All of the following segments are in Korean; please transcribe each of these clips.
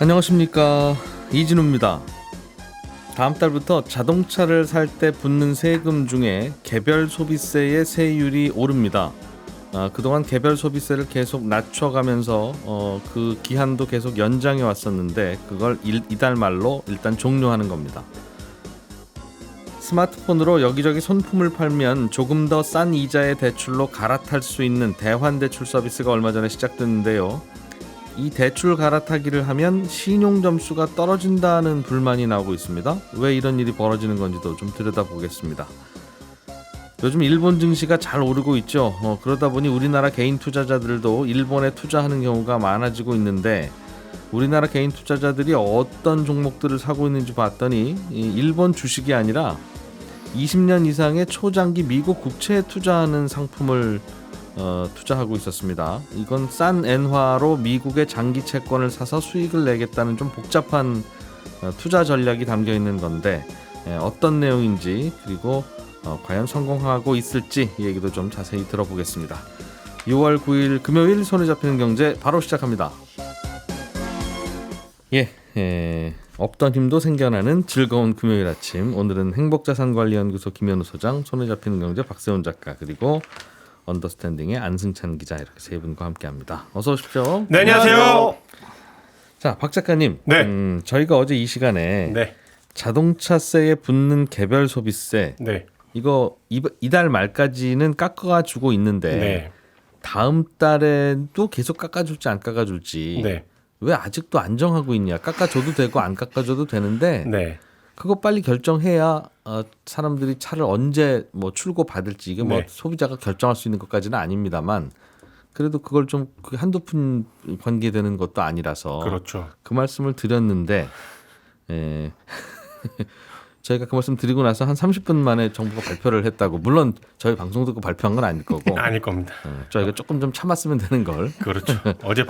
안녕하십니까, 이진우입니다. 다음 달부터 자동차를 살 때 붙는 세금 중에 개별 소비세의 세율이 오릅니다. 그동안 개별 소비세를 계속 낮춰가면서 그 기한도 계속 연장해 왔었는데 그걸 이달 말로 일단 종료하는 겁니다. 스마트폰으로 여기저기 손품을 팔면 조금 더 싼 이자의 대출로 갈아탈 수 있는 대환대출 서비스가 얼마 전에 시작됐는데요. 이 대출 갈아타기를 하면 신용 점수가 떨어진다는 불만이 나오고 있습니다. 왜 이런 일이 벌어지는 건지도 좀 들여다보겠습니다. 요즘 일본 증시가 잘 오르고 있죠. 그러다 보니 우리나라 개인 투자자들도 일본에 투자하는 경우가 많아지고 있는데 우리나라 개인 투자자들이 어떤 종목들을 사고 있는지 봤더니 일본 주식이 아니라 20년 이상의 초장기 미국 국채에 투자하는 상품을 투자하고 있었습니다. 이건 싼 엔화로 미국의 장기 채권을 사서 수익을 내겠다는 좀 복잡한 투자 전략이 담겨 있는 건데 어떤 내용인지 그리고 과연 성공하고 있을지 이 얘기도 좀 자세히 들어보겠습니다. 6월 9일 금요일 손에 잡히는 경제 바로 시작합니다. 없던 힘도 생겨나는 즐거운 금요일 아침. 오늘은 행복자산관리연구소 김현우 소장, 손에 잡히는 경제 박세훈 작가, 그리고 언더스탠딩의 안승찬 기자, 이렇게 세 분과 함께합니다. 어서 오십시오. 네, 안녕하세요. 자, 박 작가님. 네. 저희가 어제 이 시간에 네. 자동차세에 붙는 개별 소비세, 네. 이거 이달 말까지는 깎아주고 있는데 네. 다음 달에도 계속 깎아줄지 안 깎아줄지 네. 왜 아직도 안 정하고 있냐. 깎아줘도 되고 안 깎아줘도 되는데 네. 그거 빨리 결정해야 사람들이 차를 언제 뭐 출고 받을지, 이게 뭐 네. 소비자가 결정할 수 있는 것까지는 아닙니다만 그래도 그걸 좀 한두 푼 관계되는 것도 아니라서 그렇죠. 그 말씀을 드렸는데 저희가 그 말씀 드리고 나서 한 30분 만에 정부가 발표를 했다고. 물론 저희 방송 듣고 발표한 건 아닐 거고 아닐 겁니다. 저희가 조금 좀 참았으면 되는 걸. 그렇죠. 어제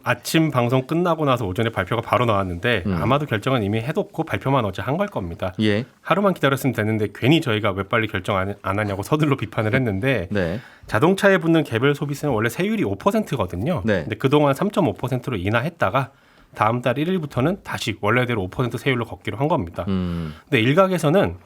아침 방송 끝나고 나서 오전에 발표가 바로 나왔는데 아마도 결정은 이미 해뒀고 발표만 어제 한 걸 겁니다. 예. 하루만 기다렸으면 되는데 괜히 저희가 왜 빨리 결정 안 하냐고 서둘러 비판을 했는데 네. 자동차에 붙는 개별 소비세는 원래 세율이 5%거든요. 네. 근데 그동안 3.5%로 인하했다가 다음 달 1일부터는 다시 원래대로 5% 세율로 걷기로 한 겁니다. 근데 일각에서는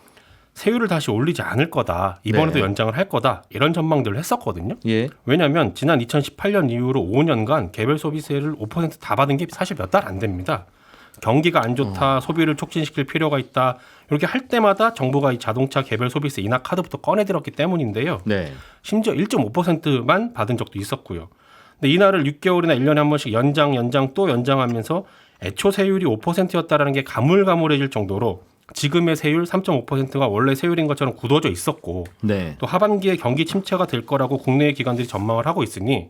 세율을 다시 올리지 않을 거다. 이번에도 네. 연장을 할 거다. 이런 전망들을 했었거든요. 예. 왜냐하면 지난 2018년 이후로 5년간 개별 소비세를 5%다 받은 게 사실 몇 달 안 됩니다. 경기가 안 좋다, 소비를 촉진시킬 필요가 있다. 이렇게 할 때마다 정부가 이 자동차 개별 소비세 인하 카드부터 꺼내들었기 때문인데요. 네. 심지어 1.5%만 받은 적도 있었고요. 근데 이날을 6개월이나 1년에 한 번씩 연장 또 연장하면서 애초 세율이 5%였다라는 게 가물가물해질 정도로 지금의 세율 3.5%가 원래 세율인 것처럼 굳어져 있었고 네. 또 하반기에 경기 침체가 될 거라고 국내의 기관들이 전망을 하고 있으니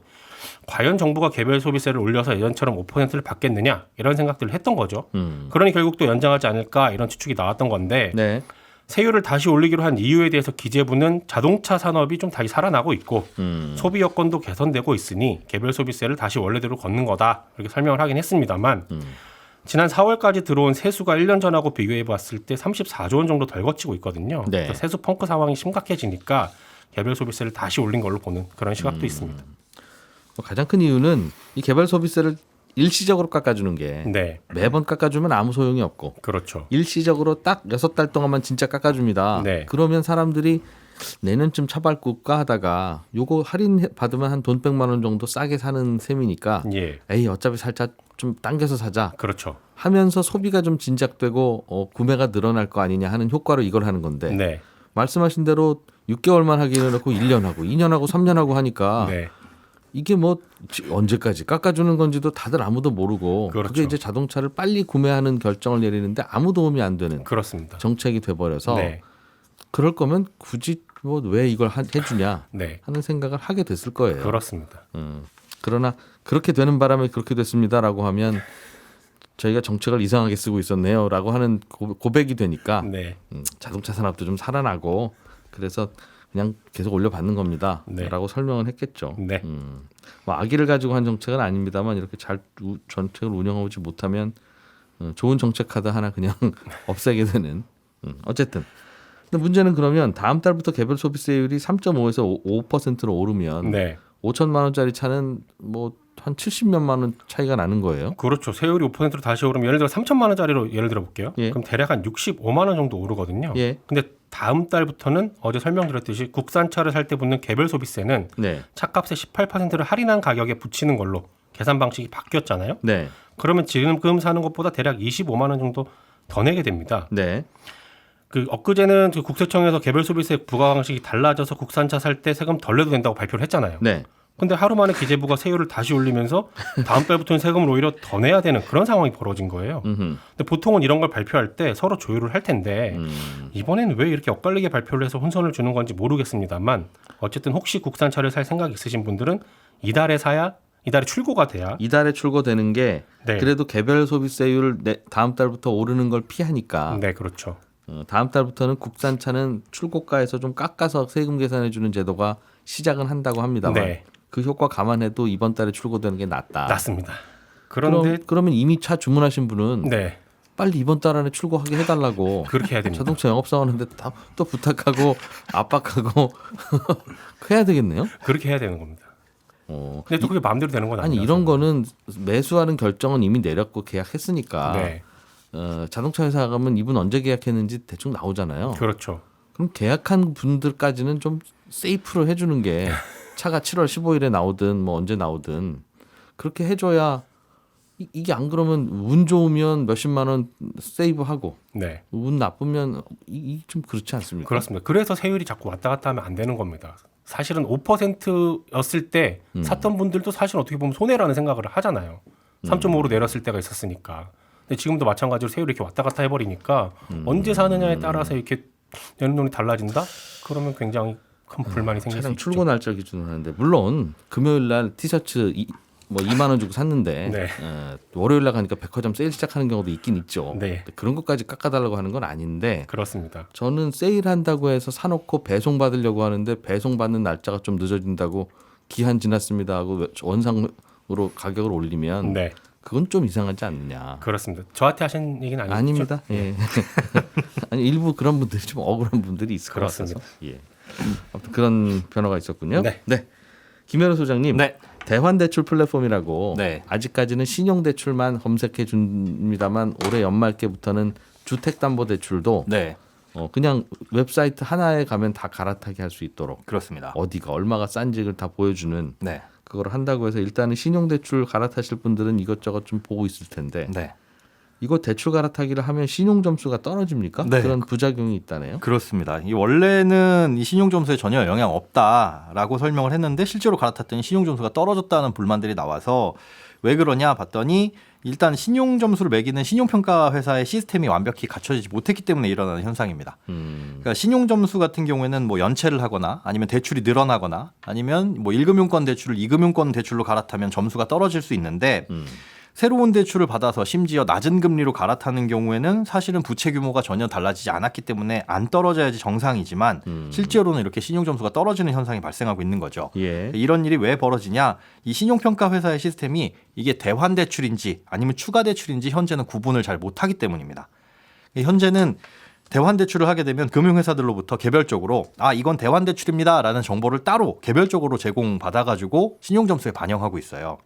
과연 정부가 개별 소비세를 올려서 예전처럼 5%를 받겠느냐 이런 생각들을 했던 거죠. 그러니 결국 또 연장하지 않을까 이런 추측이 나왔던 건데 네. 세율을 다시 올리기로 한 이유에 대해서 기재부는 자동차 산업이 좀 다시 살아나고 있고 소비 여건도 개선되고 있으니 개별 소비세를 다시 원래대로 걷는 거다 이렇게 설명을 하긴 했습니다만 지난 4월까지 들어온 세수가 1년 전하고 비교해 봤을 때 34조 원 정도 덜 거치고 있거든요. 네. 그러니까 세수 펑크 상황이 심각해지니까 개별 소비세를 다시 올린 걸로 보는 그런 시각도 있습니다. 가장 큰 이유는 이 개별 소비세를 일시적으로 깎아주는 게 네, 매번 깎아주면 아무 소용이 없고 그렇죠. 일시적으로 딱 6달 동안만 진짜 깎아줍니다. 네. 그러면 사람들이 내년쯤 차 바꿀까 하다가 요거 할인 받으면 한 돈 100만 원 정도 싸게 사는 셈이니까 예, 에이 어차피 살짝 좀 당겨서 사자 그렇죠. 하면서 소비가 좀 진작되고 구매가 늘어날 거 아니냐 하는 효과로 이걸 하는 건데 네, 말씀하신 대로 6개월만 하기는 해놓고 1년 하고 2년 하고 3년 하고 하니까 네, 이게 뭐 언제까지 깎아주는 건지도 다들 아무도 모르고 그렇죠. 그게 이제 자동차를 빨리 구매하는 결정을 내리는데 아무 도움이 안 되는 그렇습니다. 정책이 돼버려서 네, 그럴 거면 굳이 뭐 왜 이걸 해주냐 네, 하는 생각을 하게 됐을 거예요. 그렇습니다. 그러나 그렇게 되는 바람에 그렇게 됐습니다라고 하면 저희가 정책을 이상하게 쓰고 있었네요라고 하는 고백이 되니까 네, 자동차 산업도 좀 살아나고 그래서 그냥 계속 올려받는 겁니다. 네. 라고 설명은 했겠죠. 네, 뭐 악의를 가지고 한 정책은 아닙니다만 이렇게 잘 정책을 운영하지 못하면 좋은 정책 카드 하나 그냥 없애게 되는. 어쨌든. 근데 문제는 그러면 다음 달부터 개별 소비세율이 3.5에서 5%로 오르면 네, 5천만 원짜리 차는 뭐 한 70몇만 원 차이가 나는 거예요. 그렇죠. 세율이 5%로 다시 오르면 예를 들어 3천만 원짜리로 예를 들어 볼게요. 예. 그럼 대략 한 65만 원 정도 오르거든요. 예. 근데 다음 달부터는 어제 설명드렸듯이 국산차를 살 때 붙는 개별 소비세는 네. 차값의 18%를 할인한 가격에 붙이는 걸로 계산 방식이 바뀌었잖아요. 네. 그러면 지금 사는 것보다 대략 25만 원 정도 더 내게 됩니다. 네. 그 엊그제는 그 국세청에서 개별 소비세 부과 방식이 달라져서 국산차 살 때 세금 덜 내도 된다고 발표를 했잖아요. 네. 근데 하루 만에 기재부가 세율을 다시 올리면서 다음 달부터는 세금을 오히려 더 내야 되는 그런 상황이 벌어진 거예요. 근데 보통은 이런 걸 발표할 때 서로 조율을 할 텐데 이번에는 왜 이렇게 엇갈리게 발표를 해서 혼선을 주는 건지 모르겠습니다만 어쨌든 혹시 국산차를 살 생각 있으신 분들은 이달에 사야 이달에 출고가 돼야 이달에 출고되는 게 네. 그래도 개별 소비세율 다음 달부터 오르는 걸 피하니까 네, 그렇죠. 다음 달부터는 국산차는 출고가에서 좀 깎아서 세금 계산해 주는 제도가 시작은 한다고 합니다만 네. 그 효과 감안해도 이번 달에 출고되는 게 낫다. 맞습니다. 그런데 그러면 이미 차 주문하신 분은 네. 빨리 이번 달 안에 출고하게 해달라고 그렇게 해야 됩니다. 자동차 영업사원한테 또 부탁하고 압박하고 해야 되겠네요. 그렇게 해야 되는 겁니다. 근데 또 그게 마음대로 되는 건 아니 아니라서. 이런 거는 매수하는 결정은 이미 내렸고 계약했으니까 네. 자동차 회사 가면 이분 언제 계약했는지 대충 나오잖아요. 그렇죠. 그럼 계약한 분들까지는 좀 세이프로 해주는 게 차가 7월 15일에 나오든 뭐 언제 나오든 그렇게 해줘야 이게 안 그러면 운 좋으면 몇십만 원 세이브하고 네. 운 나쁘면 이게 좀 그렇지 않습니까? 그렇습니다. 그래서 세율이 자꾸 왔다 갔다 하면 안 되는 겁니다. 사실은 5%였을 때 샀던 분들도 사실 어떻게 보면 손해라는 생각을 하잖아요. 3.5로 내렸을 때가 있었으니까. 근데 지금도 마찬가지로 세율이 이렇게 왔다 갔다 해버리니까 언제 사느냐에 따라서 이렇게 내는 돈이 달라진다? 그러면 굉장히 큰 불만이 생길 수 차량 있죠. 출고 날짜 기준으로 하는데 물론 금요일 날 티셔츠 뭐 2만 원 주고 샀는데 네. 월요일 날 가니까 백화점 세일 시작하는 경우도 있긴 있죠. 네. 그런 것까지 깎아달라고 하는 건 아닌데 그렇습니다. 저는 세일한다고 해서 사놓고 배송 받으려고 하는데 배송 받는 날짜가 좀 늦어진다고 기한 지났습니다 하고 원상으로 가격을 올리면 네. 그건 좀 이상하지 않느냐. 그렇습니다. 저한테 하신 얘기는 아니죠? 아닙니다. 예. 아니 일부 그런 분들이 좀 억울한 분들이 있을 것 그렇습니다. 같아서. 예. 아무튼 그런 변화가 있었군요. 네. 김현우 소장님. 네. 대환대출 플랫폼이라고 네. 아직까지는 신용대출만 검색해 줍니다만 올해 연말께부터는 주택담보대출도 네. 그냥 웹사이트 하나에 가면 다 갈아타게 할 수 있도록 그렇습니다. 어디가 얼마가 싼지를 다 보여주는 네. 그걸 한다고 해서 일단은 신용대출 갈아타실 분들은 이것저것 좀 보고 있을 텐데 네. 이거 대출 갈아타기를 하면 신용점수가 떨어집니까? 네. 그런 부작용이 있다네요. 그렇습니다. 이 원래는 이 신용 점수에 전혀 영향 없다라고 설명을 했는데 실제로 갈아탔더니 신용 점수가 떨어졌다는 불만들이 나와서 왜 그러냐 봤더니 일단 신용 점수를 매기는 신용평가 회사의 시스템이 완벽히 갖춰지지 못했기 때문에 일어나는 현상입니다. 그러니까 신용 점수 같은 경우에는 뭐 연체를 하거나 아니면 대출이 늘어나거나 아니면 뭐 1금융권 대출을 2금융권 대출로 갈아타면 점수가 떨어질 수 있는데 새로운 대출을 받아서 심지어 낮은 금리로 갈아타는 경우에는 사실은 부채 규모가 전혀 달라지지 않았기 때문에 안 떨어져야지 정상이지만 실제로는 이렇게 신용 점수가 떨어지는 현상이 발생하고 있는 거죠. 예. 이런 일이 왜 벌어지냐? 이 신용평가 회사의 시스템이 이게 대환 대출인지 아니면 추가 대출인지 현재는 구분을 잘 못하기 때문입니다. 현재는 대환 대출을 하게 되면 금융회사들로부터 개별적으로 이건 대환 대출입니다라는 정보를 따로 개별적으로 제공받아가지고 신용 점수에 반영하고 있어요.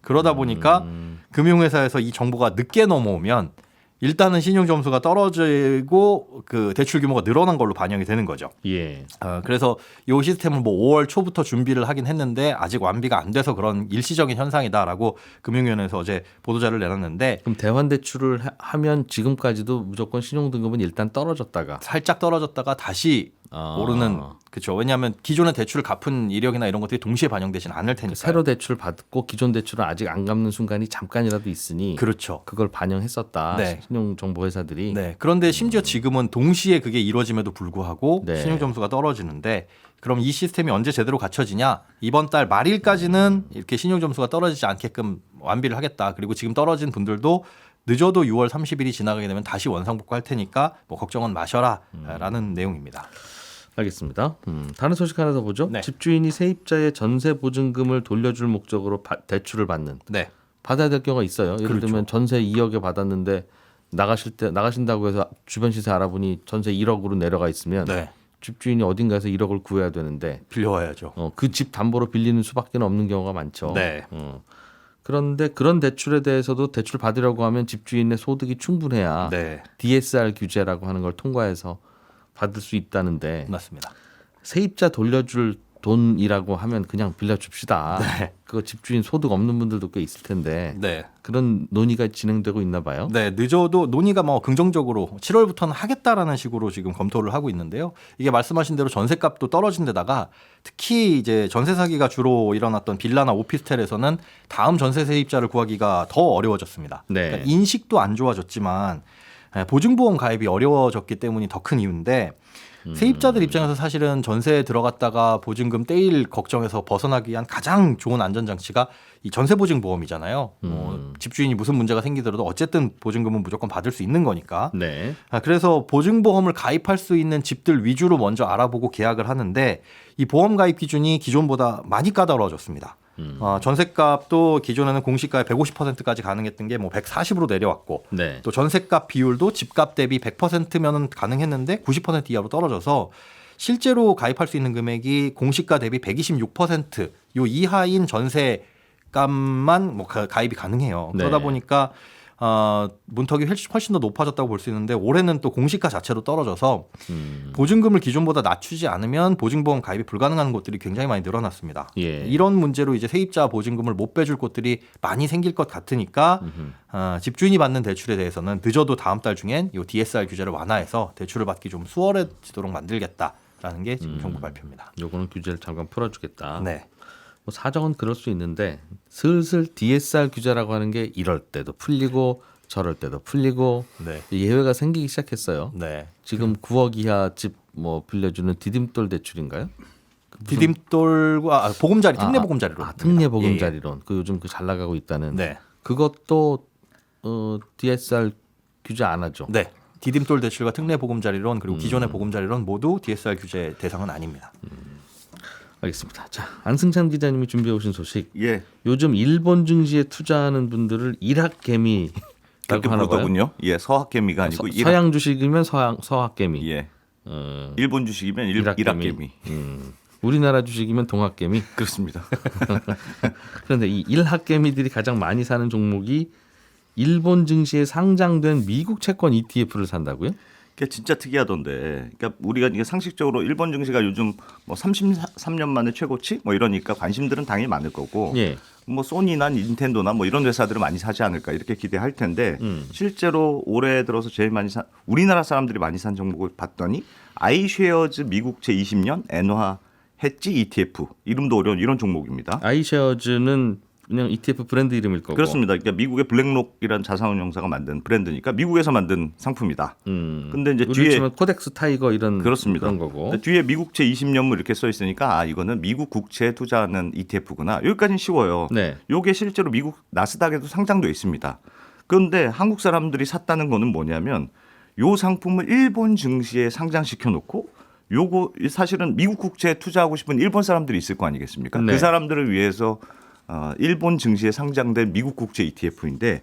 그러다 보니까 금융회사에서 이 정보가 늦게 넘어오면 일단은 신용 점수가 떨어지고 그 대출 규모가 늘어난 걸로 반영이 되는 거죠. 예. 그래서 이 시스템을 뭐 5월 초부터 준비를 하긴 했는데 아직 완비가 안 돼서 그런 일시적인 현상이다라고 금융위원회에서 어제 보도자를 내놨는데 그럼 대환대출을 하면 지금까지도 무조건 신용등급은 일단 떨어졌다가 살짝 떨어졌다가 다시 오르는 그렇죠. 왜냐하면 기존의 대출을 갚은 이력이나 이런 것들이 동시에 반영되지는 않을 테니까. 새로 대출 받고 기존 대출은 아직 안 갚는 순간이 잠깐이라도 있으니 그렇죠. 그걸 반영했었다. 네. 신용정보회사들이. 네. 그런데 심지어 지금은 동시에 그게 이루어짐에도 불구하고 네. 신용 점수가 떨어지는데 그럼 이 시스템이 언제 제대로 갖춰지냐? 이번 달 말일까지는 이렇게 신용 점수가 떨어지지 않게끔 완비를 하겠다. 그리고 지금 떨어진 분들도 늦어도 6월 30일이 지나가게 되면 다시 원상복구할 테니까 뭐 걱정은 마셔라라는 내용입니다. 알겠습니다. 다른 소식 하나 더 보죠. 네. 집주인이 세입자의 전세 보증금을 돌려줄 목적으로 대출을 받는 네. 받아야 될 경우가 있어요. 예를 그렇죠. 들면 전세 2억에 받았는데 나가신다고 해서 주변 시세 알아보니 전세 1억으로 내려가 있으면 네. 집주인이 어딘가에서 1억을 구해야 되는데 빌려와야죠. 그 집 담보로 빌리는 수밖에 없는 경우가 많죠. 네. 그런데 그런 대출에 대해서도 대출 받으려고 하면 집주인의 소득이 충분해야 네, DSR 규제라고 하는 걸 통과해서 받을 수 있다는데 맞습니다. 세입자 돌려줄 돈이라고 하면 그냥 빌려줍시다. 네. 그거 집주인 소득 없는 분들도 꽤 있을 텐데 네. 그런 논의가 진행되고 있나 봐요. 네, 늦어도 논의가 뭐 긍정적으로 7월부터는 하겠다라는 식으로 지금 검토를 하고 있는데요. 이게 말씀하신 대로 전세값도 떨어진 데다가 특히 이제 전세 사기가 주로 일어났던 빌라나 오피스텔에서는 다음 전세 세입자를 구하기가 더 어려워졌습니다. 네. 그러니까 인식도 안 좋아졌지만 보증보험 가입이 어려워졌기 때문이 더 큰 이유인데 세입자들 입장에서 사실은 전세에 들어갔다가 보증금 떼일 걱정에서 벗어나기 위한 가장 좋은 안전장치가 이 전세보증보험이잖아요. 집주인이 무슨 문제가 생기더라도 어쨌든 보증금은 무조건 받을 수 있는 거니까. 네. 그래서 보증보험을 가입할 수 있는 집들 위주로 먼저 알아보고 계약을 하는데 이 보험 가입 기준이 기존보다 많이 까다로워졌습니다. 전세값도 기존에는 공시가의 150%까지 가능했던 게 뭐 140으로 내려왔고 네. 또 전세값 비율도 집값 대비 100%면은 가능했는데 90% 이하로 떨어져서 실제로 가입할 수 있는 금액이 공시가 대비 126% 요 이하인 전세값만 뭐 가입이 가능해요. 네. 그러다 보니까 문턱이 훨씬 더 높아졌다고 볼 수 있는데 올해는 또 공시가 자체로 떨어져서 보증금을 기존보다 낮추지 않으면 보증보험 가입이 불가능한 곳들이 굉장히 많이 늘어났습니다. 예. 이런 문제로 이제 세입자 보증금을 못 빼줄 곳들이 많이 생길 것 같으니까 집주인이 받는 대출에 대해서는 늦어도 다음 달 중엔 이 DSR 규제를 완화해서 대출을 받기 좀 수월해지도록 만들겠다라는 게 지금 정부 발표입니다. 요거는 규제를 잠깐 풀어주겠다. 네. 뭐 사정은 그럴 수 있는데 슬슬 DSR 규제라고 하는 게 이럴 때도 풀리고 저럴 때도 풀리고 네. 예외가 생기기 시작했어요. 네. 지금 9억 이하 집 뭐 빌려주는 디딤돌 대출인가요? 디딤돌과 보금자리 특례 보금자리로. 특례 보금자리론. 그 요즘 그 잘 나가고 있다는. 네. 그것도 DSR 규제 안 하죠. 네. 디딤돌 대출과 특례 보금자리론 그리고 기존의 보금자리론 모두 DSR 규제 대상은 아닙니다. 알겠습니다. 자, 안승찬 기자님이 준비해 오신 소식. 예, 요즘 일본 증시에 투자하는 분들을 일학개미라고 그렇게 하나 봐요. 부르더군요. 예, 서학개미가 아니고 서양 주식이면 서학개미. 예, 일본 주식이면 일학개미. 우리나라 주식이면 동학개미. 그렇습니다. 그런데 이 일학개미들이 가장 많이 사는 종목이 일본 증시에 상장된 미국 채권 ETF를 산다고요? 그게 진짜 특이하던데. 그러니까 우리가 이게 상식적으로 일본 증시가 요즘 뭐 33년 만에 최고치 뭐 이러니까 관심들은 당연히 많을 거고. 예. 뭐 소니나 닌텐도나 뭐 이런 회사들은 많이 사지 않을까 이렇게 기대할 텐데 실제로 올해 들어서 제일 많이 우리나라 사람들이 많이 산 종목을 봤더니 아이쉐어즈 미국채 20년 엔화 해지 ETF 이름도 어려운 이런 종목입니다. 아이쉐어즈는 그냥 ETF 브랜드 이름일 거고. 그렇습니다. 그러니까 미국의 블랙록이라는 자산운용사가 만든 브랜드니까 미국에서 만든 상품이다. 근데 이제 뒤에 치면 코덱스 타이거 이런 그렇습니다. 그런 거고. 뒤에 미국채 20년물 이렇게 써 있으니까 이거는 미국 국채에 투자하는 ETF구나. 여기까지는 쉬워요. 네. 요게 실제로 미국 나스닥에도 상장돼 있습니다. 그런데 한국 사람들이 샀다는 거는 뭐냐면 요 상품을 일본 증시에 상장시켜 놓고 요거 사실은 미국 국채에 투자하고 싶은 일본 사람들이 있을 거 아니겠습니까? 네. 그 사람들을 위해서 일본 증시에 상장된 미국 국채 ETF인데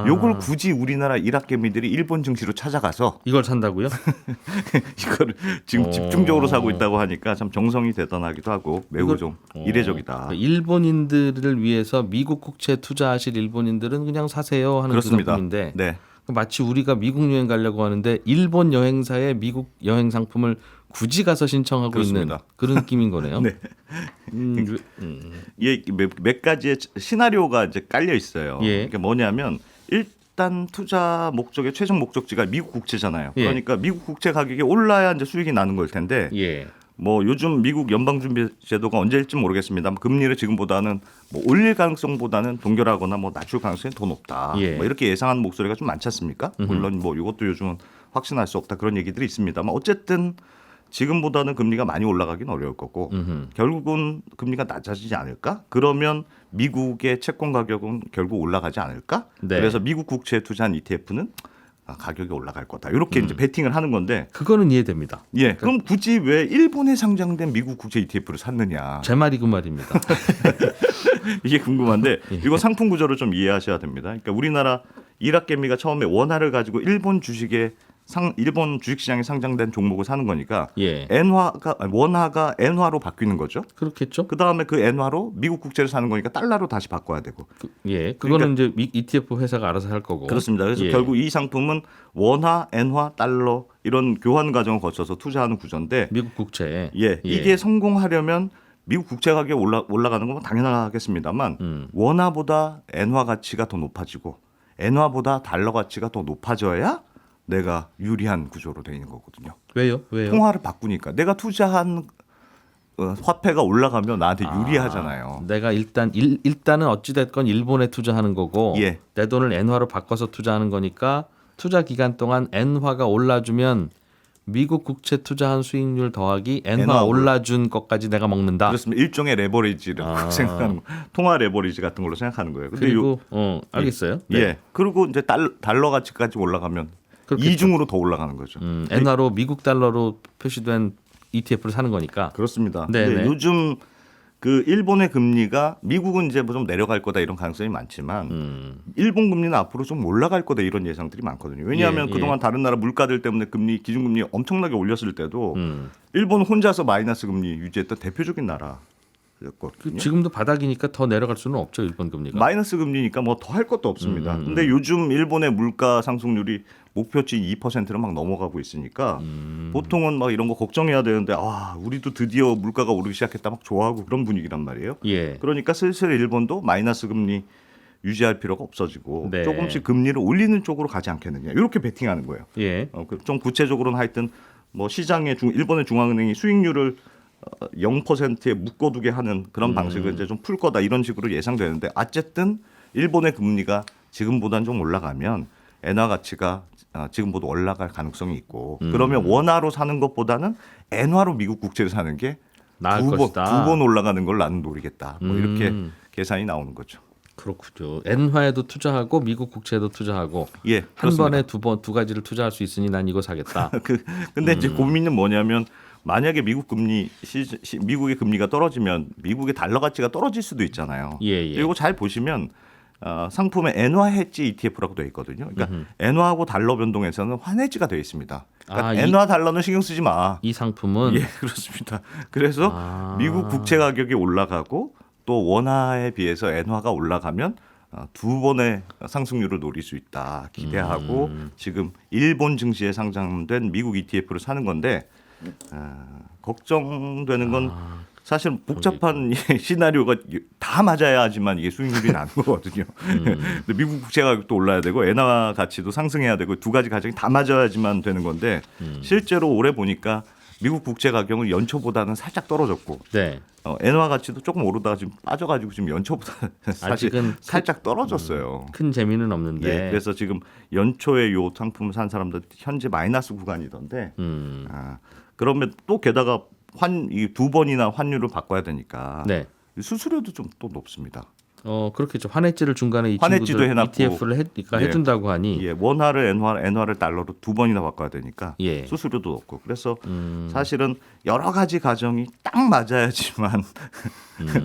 요걸 굳이 우리나라 일학개미들이 일본 증시로 찾아가서 이걸 산다고요? 이거를 지금 집중적으로 사고 있다고 하니까 참 정성이 대단하기도 하고 매우 좀 이례적이다. 그러니까 일본인들을 위해서 미국 국채에 투자하실 일본인들은 그냥 사세요 하는 그렇습니다. 그 상품인데 네. 마치 우리가 미국 여행 가려고 하는데 일본 여행사의 미국 여행 상품을 굳이 가서 신청하고 그렇습니다. 있는 그런 느낌인 거네요. 네. 이게 몇 가지의 시나리오가 이제 깔려 있어요. 예. 그게 뭐냐면 일단 투자 목적의 최종 목적지가 미국 국채잖아요. 예. 그러니까 미국 국채 가격이 올라야 이제 수익이 나는 걸 텐데 예. 뭐 요즘 미국 연방준비제도가 언제일지 모르겠습니다만 금리를 지금보다는 뭐 올릴 가능성보다는 동결하거나 뭐 낮출 가능성이 더 높다. 예. 뭐 이렇게 예상하는 목소리가 좀 많지 않습니까? 물론 뭐 이것도 요즘은 확신할 수 없다 그런 얘기들이 있습니다만 어쨌든 지금보다는 금리가 많이 올라가긴 어려울 거고 결국은 금리가 낮아지지 않을까? 그러면 미국의 채권 가격은 결국 올라가지 않을까? 네. 그래서 미국 국채에 투자한 ETF는 가격이 올라갈 거다. 이렇게 이제 베팅을 하는 건데 그거는 이해됩니다. 예, 그럼 굳이 왜 일본에 상장된 미국 국채 ETF를 샀느냐? 제 말이 그 말입니다. 이게 궁금한데 이거 상품 구조를 좀 이해하셔야 됩니다. 그러니까 우리나라 일학개미가 처음에 원화를 가지고 일본 주식에 일본 주식시장에 상장된 종목을 사는 거니까 예. 원화가 엔화로 바뀌는 거죠. 그렇겠죠. 그 다음에 그 엔화로 미국 국채를 사는 거니까 달러로 다시 바꿔야 되고. 그거는 이제 ETF 회사가 알아서 할 거고. 그렇습니다. 그래서 예. 결국 이 상품은 원화, 엔화, 달러 이런 교환 과정을 거쳐서 투자하는 구조인데, 미국 국채. 이게 성공하려면 미국 국채 가격이 올라가는 건 당연하겠습니다만 원화보다 엔화 가치가 더 높아지고 엔화보다 달러 가치가 더 높아져야 내가 유리한 구조로 되어 있는 거거든요. 왜요? 통화를 바꾸니까 내가 투자한 화폐가 올라가면 나한테 유리하잖아요. 내가 일단은 어찌 됐건 일본에 투자하는 거고 예. 내 돈을 엔화로 바꿔서 투자하는 거니까 투자 기간 동안 엔화가 올라주면 미국 국채 투자한 수익률 더하기 엔화 엔화 올라준 것까지 내가 먹는다. 그렇습니다. 일종의 레버리지를 생각하는 거. 통화 레버리지 같은 걸로 생각하는 거예요. 근데 그리고 알겠어요. 네. 예. 그리고 이제 달러 가치까지 올라가면 그렇겠죠. 이중으로 더 올라가는 거죠. 엔화로 미국 달러로 표시된 ETF를 사는 거니까. 그렇습니다. 네네. 근데 요즘 그 일본의 금리가 미국은 이제 뭐 좀 내려갈 거다 이런 가능성이 많지만 일본 금리는 앞으로 좀 올라갈 거다 이런 예상들이 많거든요. 왜냐하면 예. 그동안 다른 나라 물가들 때문에 기준금리 엄청나게 올렸을 때도 일본은 혼자서 마이너스 금리 유지했던 대표적인 나라였거든요. 지금도 바닥이니까 더 내려갈 수는 없죠, 일본 금리가. 마이너스 금리니까 뭐 더 할 것도 없습니다. 근데 요즘 일본의 물가 상승률이 목표치 2%를 막 넘어가고 있으니까 보통은 막 이런 거 걱정해야 되는데 우리도 드디어 물가가 오르기 시작했다 막 좋아하고 그런 분위기란 말이에요. 예. 그러니까 슬슬 일본도 마이너스 금리 유지할 필요가 없어지고 네. 조금씩 금리를 올리는 쪽으로 가지 않겠느냐 이렇게 베팅하는 거예요. 예. 좀 구체적으로는 하여튼 뭐 시장의 일본의 중앙은행이 수익률을 0%에 묶어두게 하는 그런 방식을 이제 좀 풀 거다 이런 식으로 예상되는데 어쨌든 일본의 금리가 지금보다는 좀 올라가면 엔화 가치가 지금보다 올라갈 가능성이 있고 그러면 원화로 사는 것보다는 엔화로 미국 국채를 사는 게 나을 것이다. 두 번 올라가는 걸 나는 노리겠다. 뭐 이렇게 계산이 나오는 거죠. 그렇군요. 엔화에도 투자하고 미국 국채에도 투자하고 예, 한 그렇습니다. 번에 두 가지를 투자할 수 있으니 난 이거 사겠다. 근데 이제 고민은 뭐냐면 만약에 미국의 금리가 떨어지면 미국의 달러 가치가 떨어질 수도 있잖아요. 예. 이거 잘 보시면 상품에 엔화 해지 ETF라고 되어 있거든요. 그러니까 엔화하고 달러 변동에서는 환해지가 되어 있습니다. 그러니까 엔화 달러는 신경 쓰지 마. 이 상품은 예, 그렇습니다. 그래서 미국 국채 가격이 올라가고 또 원화에 비해서 엔화가 올라가면 두 번의 상승률을 노릴 수 있다 기대하고 지금 일본 증시에 상장된 미국 ETF를 사는 건데 걱정되는 건 사실 복잡한 시나리오가 다 맞아야 하지만 이게 수익률이 나는 거거든요. 근데 미국 국채 가격도 올라야 되고 엔화 가치도 상승해야 되고 두 가지 과정이 다 맞아야지만 되는 건데 실제로 올해 보니까 미국 국채 가격은 연초보다는 살짝 떨어졌고 네. 엔화 가치도 조금 오르다가 지금 빠져가지고 지금 연초보다 사실 아직은 살짝 떨어졌어요. 큰 재미는 없는데. 예, 그래서 지금 연초에 요 상품을 산 사람들 현재 마이너스 구간이던데 그러면 또 게다가 이 두 번이나 환율을 바꿔야 되니까 네. 수수료도 좀 또 높습니다. 그렇겠죠. 환해지를 중간에 이 환해지도 친구들 해놨고, ETF를 해준다고 하니. 예, 원화를 엔화를 달러로 두 번이나 바꿔야 되니까 예. 수수료도 높고 그래서 사실은 여러 가지 가정이 딱 맞아야지만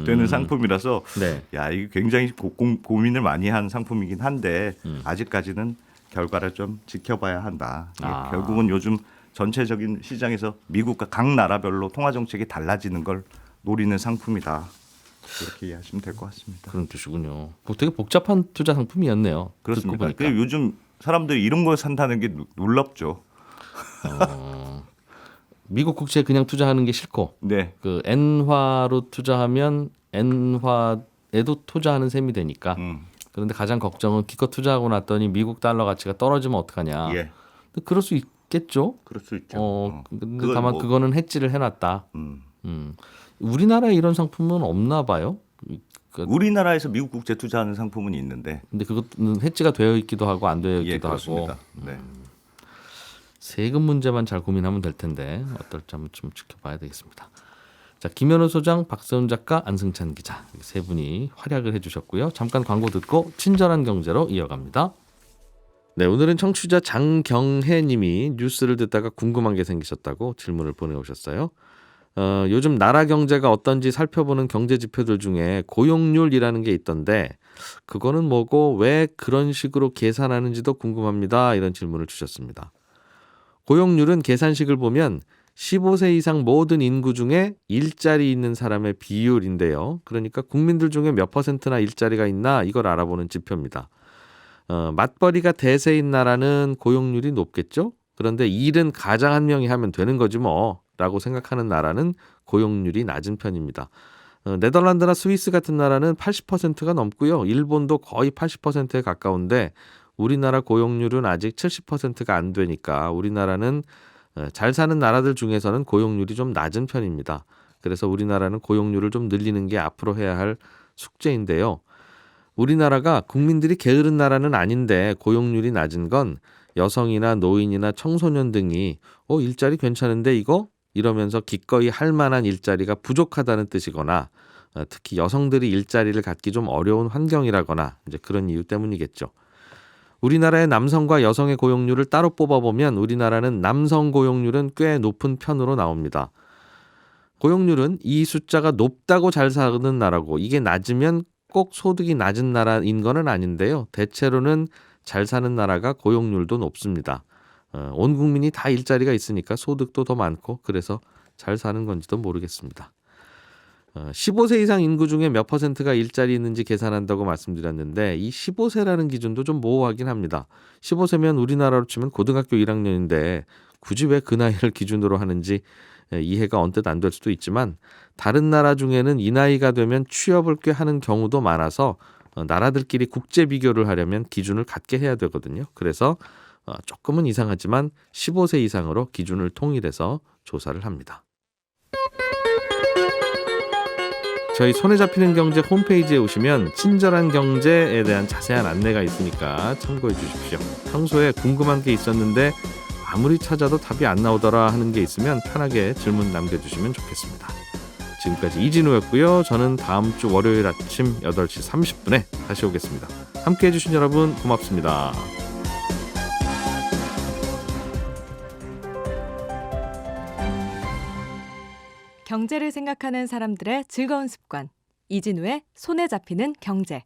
되는 상품이라서 네. 야 이게 굉장히 고민을 많이 한 상품이긴 한데 아직까지는 결과를 좀 지켜봐야 한다. 결국은 요즘 전체적인 시장에서 미국과 각 나라별로 통화 정책이 달라지는 걸 노리는 상품이다. 이렇게 이해하시면 될 것 같습니다. 그런 뜻이군요. 되게 복잡한 투자 상품이었네요. 그렇습니다. 듣고 보니까. 요즘 사람들이 이런 걸 산다는 게 놀랍죠. 미국 국채에 그냥 투자하는 게 싫고 네, 그 엔화로 투자하면 엔화에도 투자하는 셈이 되니까. 그런데 가장 걱정은 기껏 투자하고 났더니 미국 달러 가치가 떨어지면 어떡하냐. 예, 근데 그럴 수 있겠죠. 그럴 수 있죠. 근데 그걸 다만 뭐- 그거는 해지를 해놨다. 우리나라에 이런 상품은 없나 봐요. 우리나라에서 미국 국채 투자하는 상품은 있는데 근데 그것은 해지가 되어 있기도 하고 안 되어 예, 있기도 하고. 그렇습니다. 네. 세금 문제만 잘 고민하면 될 텐데 어떨지 한번 좀 지켜봐야 되겠습니다. 자, 김현우 소장, 박세훈 작가, 안승찬 기자 세 분이 활약을 해주셨고요. 잠깐 광고 듣고 친절한 경제로 이어갑니다. 네, 오늘은 청취자 장경혜님이 뉴스를 듣다가 궁금한 게 생기셨다고 질문을 보내오셨어요. 요즘 나라 경제가 어떤지 살펴보는 경제 지표들 중에 고용률이라는 게 있던데 그거는 뭐고 왜 그런 식으로 계산하는지도 궁금합니다. 이런 질문을 주셨습니다. 고용률은 계산식을 보면 15세 이상 모든 인구 중에 일자리 있는 사람의 비율인데요. 그러니까 국민들 중에 몇 퍼센트나 일자리가 있나 이걸 알아보는 지표입니다. 맞벌이가 대세인 나라는 고용률이 높겠죠. 그런데 일은 가장 한 명이 하면 되는 거지 뭐 라고 생각하는 나라는 고용률이 낮은 편입니다. 네덜란드나 스위스 같은 나라는 80%가 넘고요. 일본도 거의 80%에 가까운데 우리나라 고용률은 아직 70%가 안 되니까 우리나라는 잘 사는 나라들 중에서는 고용률이 좀 낮은 편입니다. 그래서 우리나라는 고용률을 좀 늘리는 게 앞으로 해야 할 숙제인데요. 우리나라가 국민들이 게으른 나라는 아닌데 고용률이 낮은 건 여성이나 노인이나 청소년 등이 일자리 괜찮은데 이거? 이러면서 기꺼이 할 만한 일자리가 부족하다는 뜻이거나 특히 여성들이 일자리를 갖기 좀 어려운 환경이라거나 이제 그런 이유 때문이겠죠. 우리나라의 남성과 여성의 고용률을 따로 뽑아보면 우리나라는 남성 고용률은 꽤 높은 편으로 나옵니다. 고용률은 이 숫자가 높다고 잘 사는 나라고 이게 낮으면 꼭 소득이 낮은 나라인 거는 아닌데요. 대체로는 잘 사는 나라가 고용률도 높습니다. 온 국민이 다 일자리가 있으니까 소득도 더 많고 그래서 잘 사는 건지도 모르겠습니다. 15세 이상 인구 중에 몇 퍼센트가 일자리 있는지 계산한다고 말씀드렸는데 이 15세라는 기준도 좀 모호하긴 합니다. 15세면 우리나라로 치면 고등학교 1학년인데 굳이 왜 그 나이를 기준으로 하는지 이해가 언뜻 안 될 수도 있지만 다른 나라 중에는 이 나이가 되면 취업을 꽤 하는 경우도 많아서 나라들끼리 국제 비교를 하려면 기준을 갖게 해야 되거든요. 그래서 조금은 이상하지만 15세 이상으로 기준을 통일해서 조사를 합니다. 저희 손에 잡히는 경제 홈페이지에 오시면 친절한 경제에 대한 자세한 안내가 있으니까 참고해 주십시오. 평소에 궁금한 게 있었는데 아무리 찾아도 답이 안 나오더라 하는 게 있으면 편하게 질문 남겨주시면 좋겠습니다. 지금까지 이진우였고요. 저는 다음 주 월요일 아침 8시 30분에 다시 오겠습니다. 함께해 주신 여러분 고맙습니다. 경제를 생각하는 사람들의 즐거운 습관. 이진우의 손에 잡히는 경제.